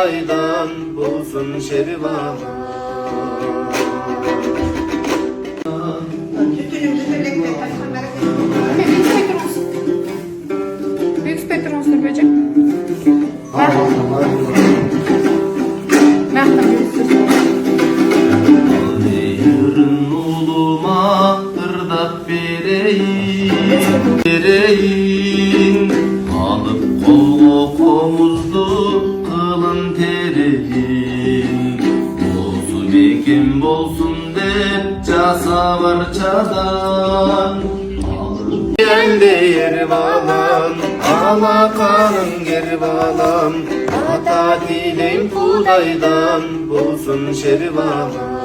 Hudaydan bulsun şerivanı. Büyük spektrum olsun böcek. Yarın uluma hırdat vereyim, alıp kol komuzdu kılın tereyin. Bozu bekim bolsun de casa var çadan, gel de yeri bağlam, alakanın geri bağlam. Ata dileyim Hudaydan bulsun şerivanı.